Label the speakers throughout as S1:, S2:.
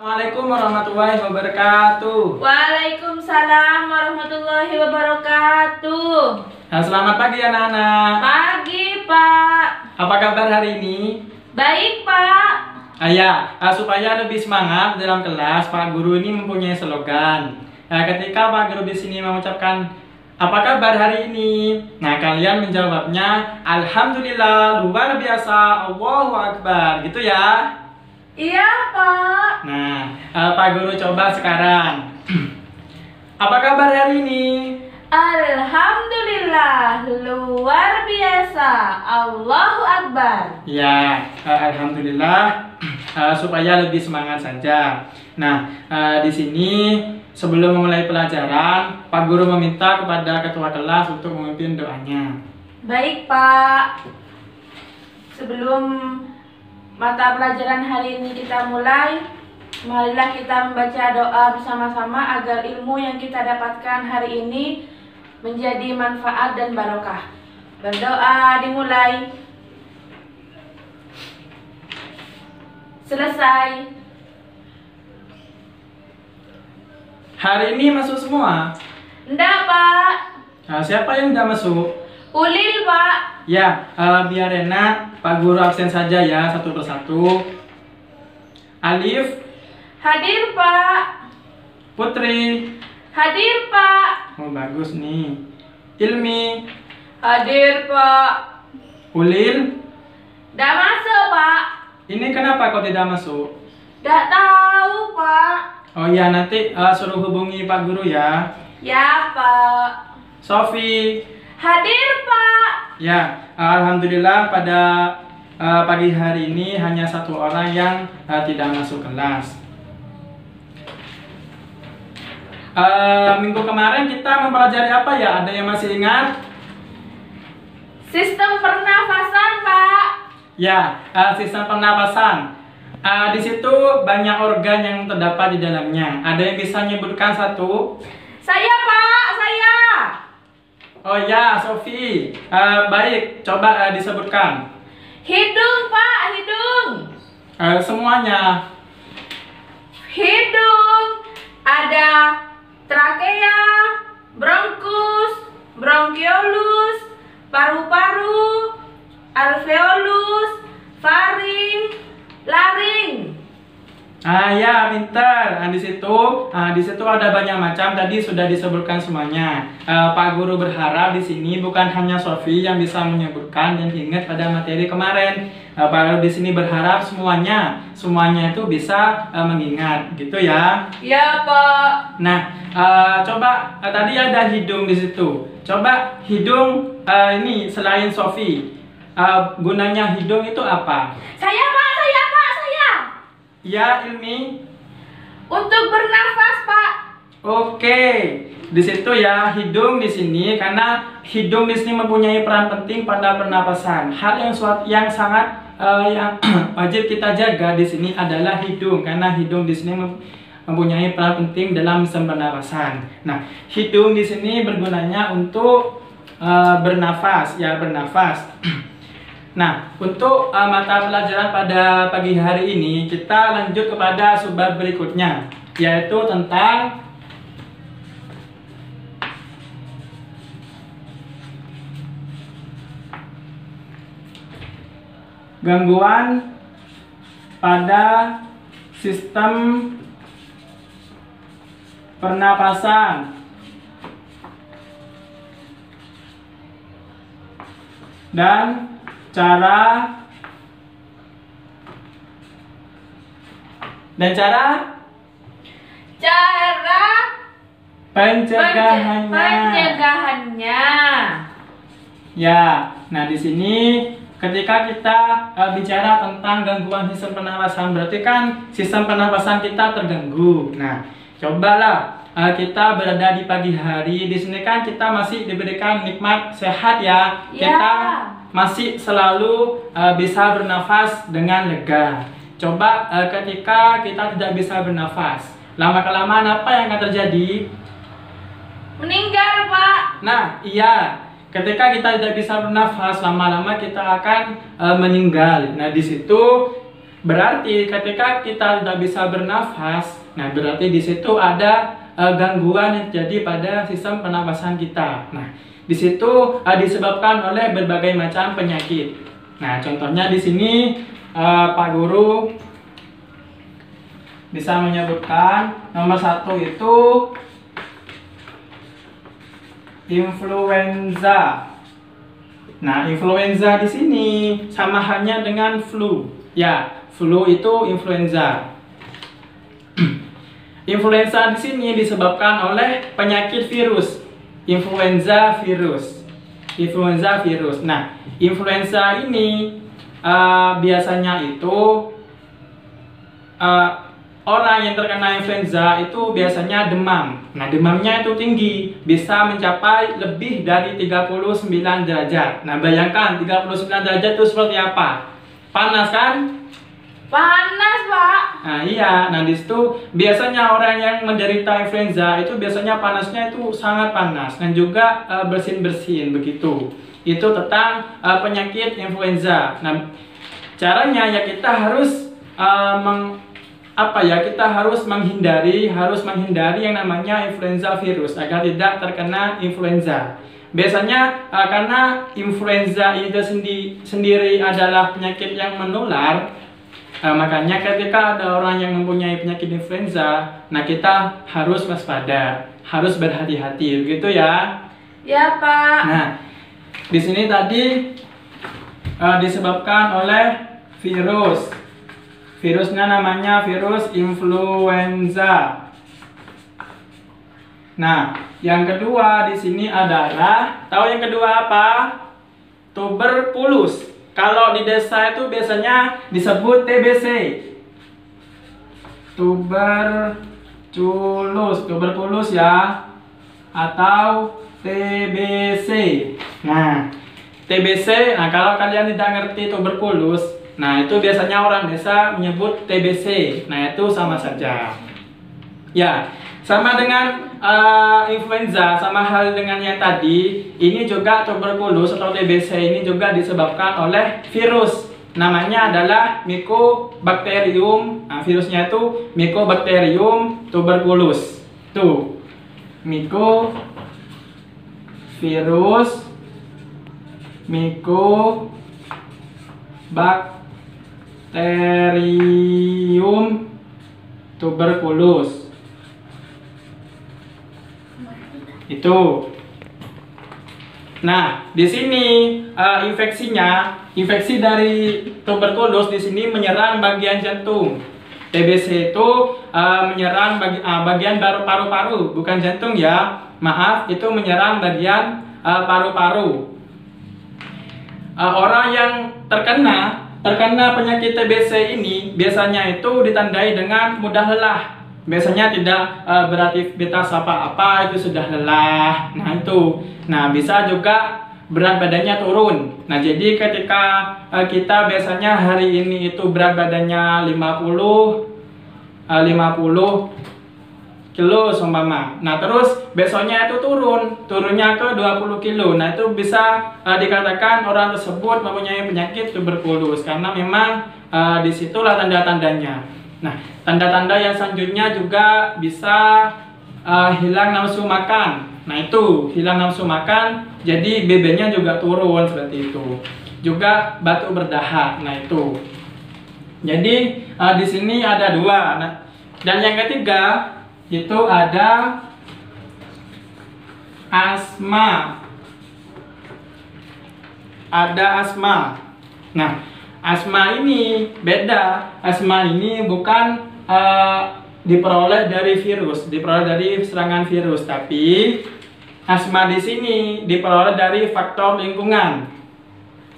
S1: Assalamualaikum warahmatullahi wabarakatuh.
S2: Waalaikumsalam warahmatullahi wabarakatuh.
S1: Selamat pagi anak-anak.
S2: Pagi, Pak.
S1: Apa kabar hari ini?
S2: Baik, Pak.
S1: Supaya lebih semangat dalam kelas, Pak Guru ini mempunyai slogan. Ketika Pak Guru di sini mengucapkan apa kabar hari ini? Nah, kalian menjawabnya Alhamdulillah, luar biasa, Allahu Akbar, gitu ya.
S2: Iya, Pak.
S1: Nah, Pak Guru coba sekarang. Apa kabar hari ini?
S2: Alhamdulillah, luar biasa, Allahu Akbar.
S1: Ya, alhamdulillah, supaya lebih semangat saja. Nah, di sini sebelum memulai pelajaran, Pak Guru meminta kepada ketua kelas untuk memimpin doanya.
S2: Baik, Pak. Sebelum mata pelajaran hari ini kita mulai, marilah kita membaca doa bersama-sama agar ilmu yang kita dapatkan hari ini menjadi manfaat dan barokah. Berdoa dimulai. Selesai.
S1: Hari ini masuk semua?
S2: Enggak, Pak.
S1: Siapa yang tidak masuk?
S2: Ulil, Pak.
S1: Ya, biar enak, Pak Guru absen saja ya, satu persatu. Alif.
S2: Hadir, Pak.
S1: Putri.
S2: Hadir, Pak.
S1: Oh, bagus nih. Ilmi.
S2: Hadir, Pak.
S1: Ulil.
S2: Enggak masuk, Pak.
S1: Ini kenapa kau tidak masuk?
S2: Enggak tahu, Pak.
S1: Oh ya, nanti suruh hubungi Pak Guru ya.
S2: Ya, Pak.
S1: Sofi.
S2: Hadir, Pak.
S1: Ya, alhamdulillah pada pagi hari ini hanya satu orang yang tidak masuk kelas. Minggu kemarin kita mempelajari apa ya? Ada yang masih ingat?
S2: Sistem pernafasan, Pak.
S1: Ya, sistem pernapasan. Di situ banyak organ yang terdapat di dalamnya. Ada yang bisa menyebutkan satu?
S2: Saya, Pak. Saya.
S1: Oh ya, Sofi. Baik, coba disebutkan.
S2: Hidung, Pak. Hidung.
S1: Semuanya.
S2: Hidung. Ada trakea, bronkus, bronkiolus, paru-paru, alveolus, faring, laring.
S1: Ya, pintar. Di situ ada banyak macam. Tadi sudah disebutkan semuanya. Pak Guru berharap di sini bukan hanya Sofi yang bisa menyebutkan dan ingat pada materi kemarin. Pak Guru di sini berharap semuanya itu bisa mengingat, gitu ya.
S2: Ya, Pak.
S1: Nah, coba tadi ada hidung di situ. Coba hidung ini selain Sofi, gunanya hidung itu apa?
S2: Saya, Pak. Saya, Pak. Saya.
S1: Ya, Ilmi.
S2: Untuk bernafas, Pak.
S1: Oke, di situ ya hidung di sini karena hidung di sini mempunyai peran penting pada pernapasan. Hal yang sangat yang wajib kita jaga di sini adalah hidung karena hidung di sini mempunyai peran penting dalam sistem pernapasan. Nah, hidung di sini bergunanya untuk bernafas, ya bernafas. Nah, untuk mata pelajaran pada pagi hari ini kita lanjut kepada subbab berikutnya, yaitu tentang gangguan pada sistem pernapasan dan cara
S2: pencegahannya.
S1: Ya, nah di sini ketika kita bicara tentang gangguan sistem pernapasan, berarti kan sistem pernapasan kita terganggu. Nah, cobalah kita berada di pagi hari. Di sini kan kita masih diberikan nikmat sehat ya. Kita masih selalu bisa bernafas dengan lega. Coba ketika kita tidak bisa bernafas, lama-kelamaan apa yang akan terjadi?
S2: Meninggal, Pak.
S1: Nah, iya. Ketika kita tidak bisa bernafas, lama-lama kita akan meninggal. Nah, di situ Berarti ketika kita tidak bisa bernafas, nah berarti di situ ada gangguan yang terjadi pada sistem pernapasan kita. Nah, di situ disebabkan oleh berbagai macam penyakit. Nah, contohnya di sini Pak Guru bisa menyebutkan nomor 1 itu influenza. Nah, influenza di sini sama halnya dengan flu. Ya, flu itu influenza. Influenza di sini disebabkan oleh penyakit virus. Influenza virus. Influenza virus. Nah, influenza ini biasanya itu orang yang terkena influenza itu biasanya demam. Nah, demamnya itu tinggi, bisa mencapai lebih dari 39 derajat. Nah, bayangkan 39 derajat itu seperti apa? Panas kan?
S2: Panas, Pak.
S1: Nah, iya. Nah, di situ biasanya orang yang menderita influenza itu biasanya panasnya itu sangat panas dan juga bersin-bersin begitu. Itu tentang penyakit influenza. Nah, caranya ya kita harus kita harus menghindari yang namanya influenza virus agar tidak terkena influenza. Biasanya karena influenza itu sendiri adalah penyakit yang menular, makanya ketika ada orang yang mempunyai penyakit influenza, nah kita harus waspada, harus berhati-hati, begitu ya?
S2: Ya, Pak.
S1: Nah, di sini tadi disebabkan oleh virus. Virusnya namanya virus influenza. Nah, yang kedua di sini adalah, tahu yang kedua apa? Tuberkulus. Kalau di desa itu biasanya disebut TBC. Tuberkulus ya, atau TBC. Nah, TBC, nah kalau kalian tidak ngerti tuberkulus, nah itu biasanya orang desa menyebut TBC. Nah, itu sama saja. Ya, sama dengan influenza, sama hal dengan yang tadi. Ini juga tuberkulus atau TBC ini juga disebabkan oleh virus. Namanya adalah Mycobacterium. Nah, virusnya itu Mycobacterium tuberculus. Tuh, Mycobacterium tuberculus. Itu. Nah, di sini infeksi dari tuberkulus di sini menyerang bagian jantung. TBC itu menyerang bagian paru-paru, bukan jantung ya. Maaf, itu menyerang bagian paru-paru. Orang yang terkena penyakit TBC ini biasanya itu ditandai dengan mudah lelah. Biasanya tidak beraktivitas apa-apa, itu sudah lelah. Nah, itu. Nah, bisa juga berat badannya turun. Nah, jadi ketika kita biasanya hari ini itu berat badannya 50 kilo seumpama. Nah, terus besoknya itu turunnya ke 20 kilo. Nah, itu bisa dikatakan orang tersebut mempunyai penyakit tuberkulus karena memang disitulah tanda-tandanya. Nah, tanda-tanda yang selanjutnya juga bisa hilang nafsu makan. Nah, itu hilang nafsu makan, jadi BB-nya juga turun seperti itu. Juga batuk berdahak. Nah, itu. Jadi di sini ada dua. Nah, dan yang ketiga itu ada asma. Ada asma. Nah, asma ini beda. Asma ini bukan diperoleh dari virus, diperoleh dari serangan virus, tapi asma di sini diperoleh dari faktor lingkungan.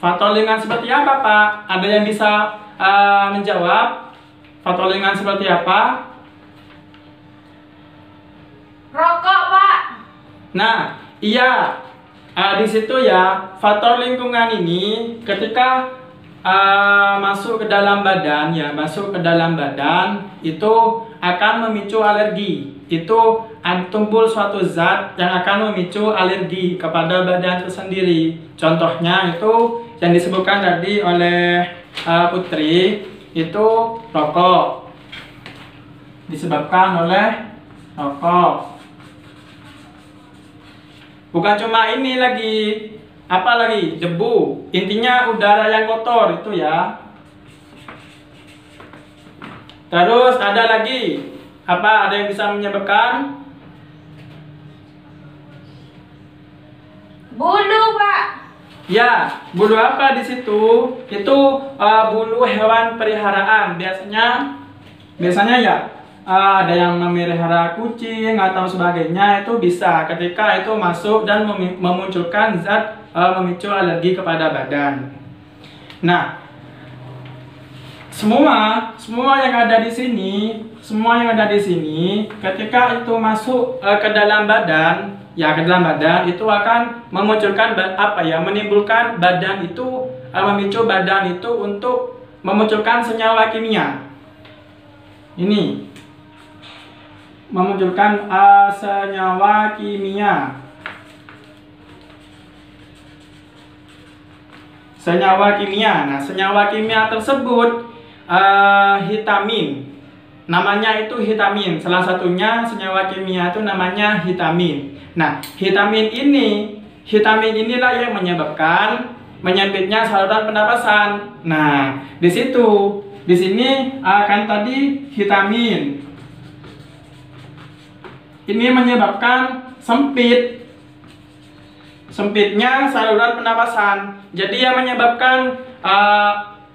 S1: Faktor lingkungan seperti apa, Pak? Ada yang bisa menjawab? Faktor lingkungan seperti apa?
S2: Rokok, Pak.
S1: Nah, iya. Di situ ya, faktor lingkungan ini ketika masuk ke dalam badan itu akan memicu alergi. Itu tumpul suatu zat yang akan memicu alergi kepada badan tersendiri. Contohnya itu yang disebutkan tadi oleh Putri, itu rokok. Disebabkan oleh rokok. Bukan cuma ini lagi, apa lagi? Debu. Intinya udara yang kotor itu ya. Terus ada lagi, apa? Ada yang bisa menyebabkan?
S2: Bulu, Pak.
S1: Ya, bulu apa di situ? Itu bulu hewan peliharaan. Biasanya ya ada yang memelihara kucing atau sebagainya, itu bisa ketika itu masuk dan memunculkan zat memicu alergi kepada badan. Nah, semua yang ada di sini, ketika itu masuk ke dalam badan, itu akan memunculkan menimbulkan badan itu, memicu badan itu untuk memunculkan senyawa kimia. Ini memunculkan senyawa kimia. Nah, senyawa kimia tersebut hitamin. Namanya itu hitamin. Salah satunya senyawa kimia itu namanya hitamin. Nah, hitamin inilah yang menyebabkan menyempitnya saluran pernapasan. Nah, di sini akan tadi hitamin. Ini menyebabkan sempitnya saluran pernapasan. Jadi yang menyebabkan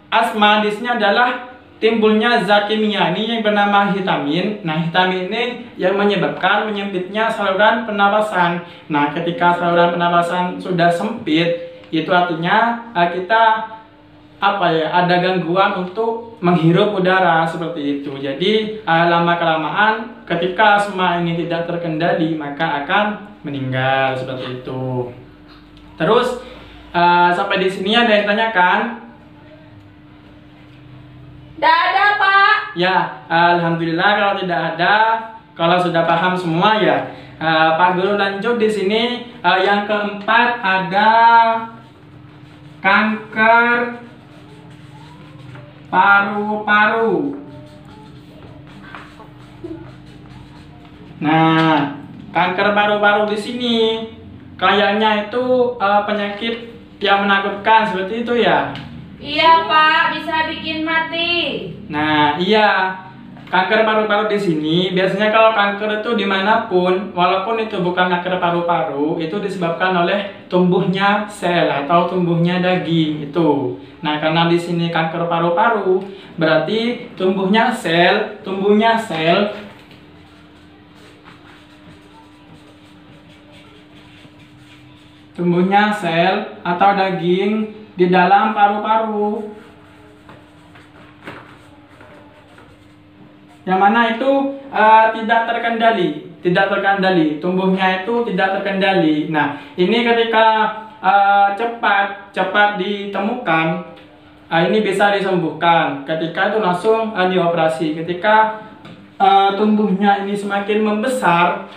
S1: asma di sini adalah timbulnya zat kimia ini yang bernama hitamin. Nah, hitamin ini yang menyebabkan menyempitnya saluran pernapasan. Nah, ketika saluran pernapasan sudah sempit, itu artinya kita ada gangguan untuk menghirup udara seperti itu. Jadi lama-kelamaan ketika asma ini tidak terkendali, maka akan meninggal seperti itu. Terus sampai di sini ada yang tanyakan?
S2: Tidak ada, Pak.
S1: Ya, alhamdulillah kalau tidak ada. Kalau sudah paham semua ya, Pak Guru lanjut di sini. Yang keempat ada kanker paru-paru. Nah, kanker paru-paru di sini kayaknya itu penyakit yang menakutkan seperti itu ya.
S2: Iya, Pak, bisa bikin mati.
S1: Nah, iya. Kanker paru-paru di sini biasanya kalau kanker itu dimanapun, walaupun itu bukan kanker paru-paru, itu disebabkan oleh tumbuhnya sel atau tumbuhnya daging itu. Nah, karena di sini kanker paru-paru, berarti tumbuhnya sel atau daging di dalam paru-paru. Yang mana itu tidak terkendali, tumbuhnya itu tidak terkendali. Nah, ini ketika cepat ditemukan, ini bisa disembuhkan. Ketika itu langsung dioperasi. Ketika tumbuhnya ini semakin membesar,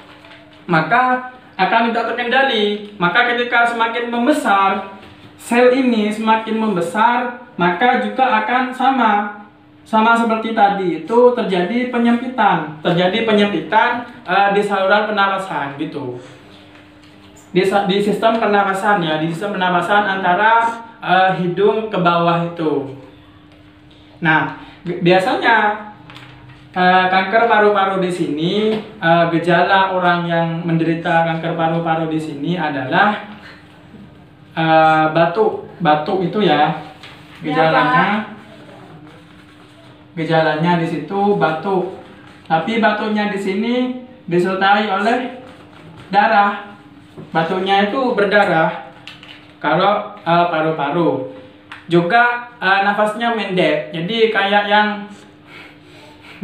S1: maka akan tidak terkendali. Maka ketika semakin membesar, sel ini semakin membesar, maka juga akan sama seperti tadi, itu terjadi penyempitan di saluran pernapasan gitu. Di sistem pernapasan ya, di sistem pernapasan antara hidung ke bawah itu. Nah, biasanya kanker paru-paru di sini, gejala orang yang menderita kanker paru-paru di sini adalah batuk itu ya, gejalanya di situ batuk. Tapi batuknya di sini disertai oleh darah. Batuknya itu berdarah kalau paru-paru. Juga nafasnya pendek. Jadi kayak yang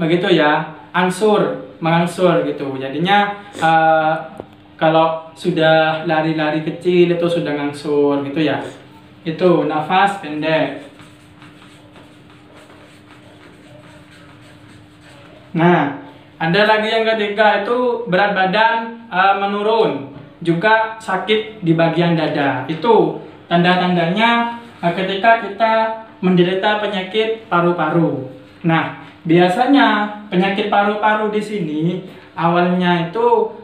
S1: begitu ya, mengangsur gitu. Jadinya kalau sudah lari-lari kecil itu sudah ngangsur gitu ya. Itu nafas pendek. Nah, ada lagi yang ketiga itu berat badan menurun, juga sakit di bagian dada. Itu tanda-tandanya ketika kita menderita penyakit paru-paru. Nah, biasanya penyakit paru-paru di sini awalnya itu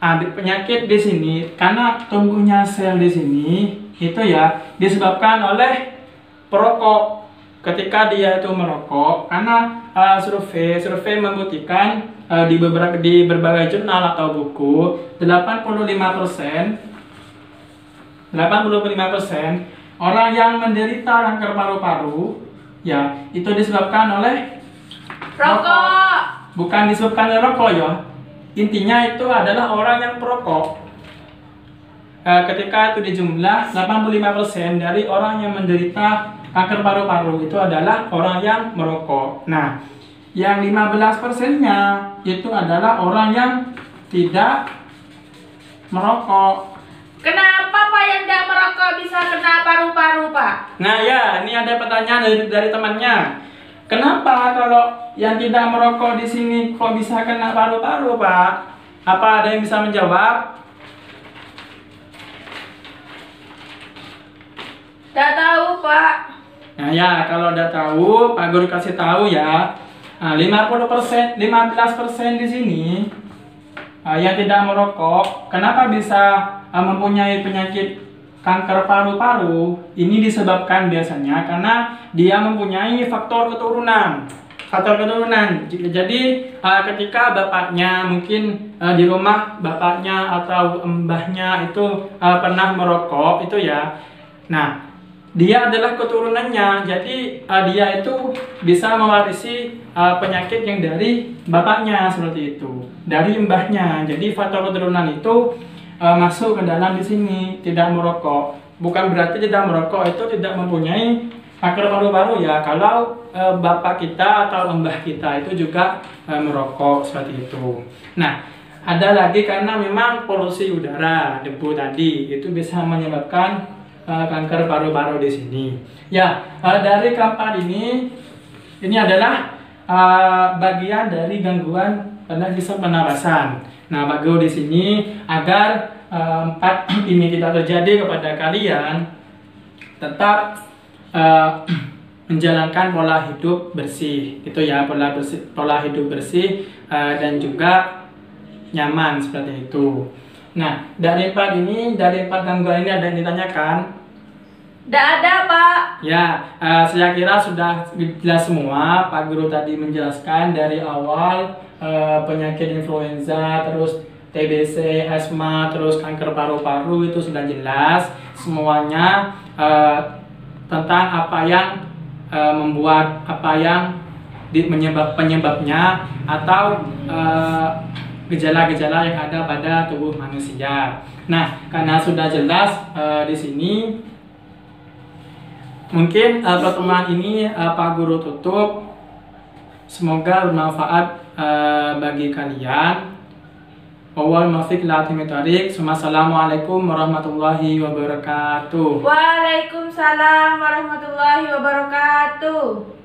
S1: ada penyakit di sini karena tumbuhnya sel di sini itu ya disebabkan oleh perokok. Ketika dia itu merokok, karena survei membuktikan di berbagai jurnal atau buku 85% orang yang menderita kanker paru-paru ya itu disebabkan oleh
S2: Rokok.
S1: bukan disebabkan oleh rokok ya. Intinya itu adalah orang yang perokok. Ketika itu dijumlah 85% dari orang yang menderita kanker paru-paru itu adalah orang yang merokok. Nah, yang 15%-nya itu adalah orang yang tidak merokok.
S2: Kenapa Pak yang tidak merokok bisa kena paru-paru, Pak?
S1: Nah ya, ini ada pertanyaan dari temannya. Kenapa kalau yang tidak merokok di sini kok bisa kena paru-paru, Pak? Apa ada yang bisa menjawab?
S2: Tidak tahu, Pak.
S1: Nah ya, kalau udah tahu, Pak Guru kasih tahu ya. Nah, 15% di sini yang tidak merokok, kenapa bisa mempunyai penyakit kanker paru-paru? Ini disebabkan biasanya karena dia mempunyai faktor keturunan. Jadi ketika bapaknya mungkin di rumah bapaknya atau mbahnya itu pernah merokok itu ya. Nah, dia adalah keturunannya, jadi dia itu bisa mewarisi penyakit yang dari bapaknya seperti itu, dari mbahnya. Jadi faktor keturunan itu masuk ke dalam di sini. Tidak merokok bukan berarti tidak merokok itu tidak mempunyai kanker paru-paru ya. Kalau bapak kita atau mbah kita itu juga merokok seperti itu. Nah, ada lagi karena memang polusi udara, debu tadi itu bisa menyebabkan kanker paru-paru di sini. Ya, dari keempat ini adalah bagian dari gangguan pada sistem pernapasan. Nah, Pak Guru di sini agar empat ini tidak terjadi kepada kalian, tetap menjalankan pola hidup bersih, itu ya pola hidup bersih dan juga nyaman seperti itu. Nah, dari empat gangguan ini ada yang ditanyakan?
S2: Tidak ada, Pak.
S1: Ya, saya kira sudah jelas semua. Pak Guru tadi menjelaskan dari awal penyakit influenza, terus TBC, asma, terus kanker paru-paru itu sudah jelas semuanya tentang apa yang membuat, apa yang penyebabnya atau gejala-gejala yang ada pada tubuh manusia. Nah, karena sudah jelas di sini, mungkin pertemuan ini Pak Guru tutup. Semoga bermanfaat bagi kalian. Wassalamualaikum warahmatullahi wabarakatuh.
S2: Waalaikumsalam warahmatullahi wabarakatuh.